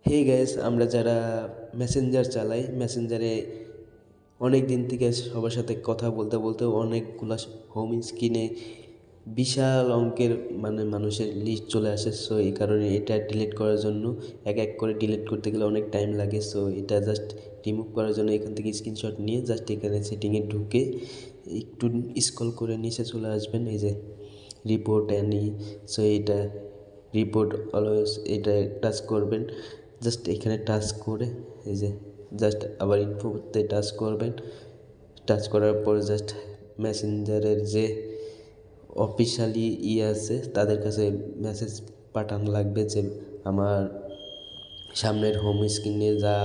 Hey guys, আমরা যারা Messenger চালাই, মেসেঞ্জারে অনেক দিন থেকে সবার সাথে কথা বলতে বলতে অনেকগুলা হোম স্ক্রিনে বিশাল অঙ্কের মানুষের লিস্ট চলে আসে। সো এই কারণে এটা ডিলিট করার জন্য এক এক করে ডিলিট করতে গেলে অনেক টাইম লাগে। সো এটা জাস্ট রিমুভ করার জন্য এখান থেকে স্ক্রিনশট নিয়ে জাস্ট এখানে সেটিংয়ে ঢুকে একটু স্ক্রল করে নিচে চলে আসবেন, এই যে রিপোর্ট অ্যানি। সো এটা রিপোর্ট অলওয়েজ এটা টাচ করবেন, জাস্ট এখানে টাচ করে এই যে জাস্ট আবার ইনফোতে টাচ করবেন। টাচ করার পর জাস্ট মেসেঞ্জারের যে অফিশিয়ালি আছে তাদের কাছে মেসেজ পাঠানো লাগবে যে আমার সামনের হোম স্ক্রিনে যা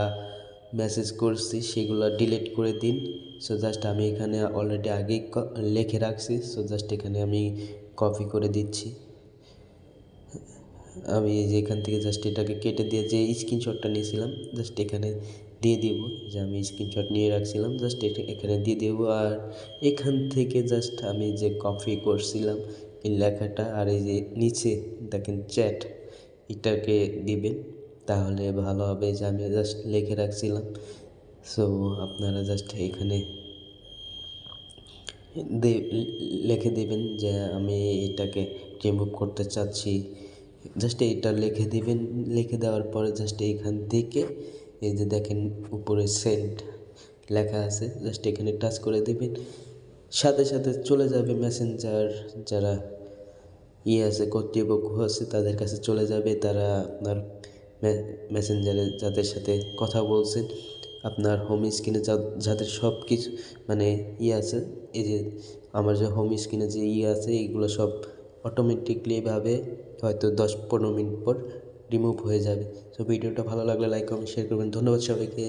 মেসেজ করছি সেগুলো ডিলিট করে দিন। সো জাস্ট আমি এখানে অলরেডি আগেই লিখে রাখছি। সো জাস্ট এখানে আমি কপি করে দিচ্ছি। আমি এই যে এখান থেকে জাস্ট এটাকে কেটে দিয়ে যে স্ক্রিনশটটা নিয়েছিলাম জাস্ট এখানে দিয়ে দিব, যে আমি স্ক্রিনশট নিয়ে রাখছিলাম জাস্ট এখানে দিয়ে দেবো। আর এখান থেকে জাস্ট আমি যে কপি করছিলাম এই লেখাটা আর এই যে নিচে দেখেন চ্যাট, এটাকে দিবেন, তাহলে ভালো হবে। যে আমি জাস্ট লিখে রাখছিলাম। সো আপনারা জাস্ট এখানে লিখে দিবেন যে আমি এটাকে রিমুভ করতে চাচ্ছি। জাস্ট এইটা লিখে দিবেন। লিখে দেওয়ার পরে জাস্ট এইখান থেকে এই যে দেখেন উপরে সেন্ড লেখা আছে, জাস্ট এখানে টাচ করে দিবেন। সাথে সাথে চলে যাবে মেসেঞ্জার যারা আছে, কর্তৃপক্ষ আছে তাদের কাছে চলে যাবে। তারা আপনার মেসেঞ্জারে যাদের সাথে কথা বলছেন, আপনার হোম স্ক্রিনে যাদের সব কিছু আছে, এই যে আমার যে হোম স্ক্রিনে যে আছে এইগুলো সব অটোমেটিকলিভাবে হয়তো 10-15 মিনিট পর রিমুভ হয়ে যাবে। সো ভিডিওটা ভালো লাগলে লাইক কমেন্ট শেয়ার করবেন। ধন্যবাদ সবাইকে।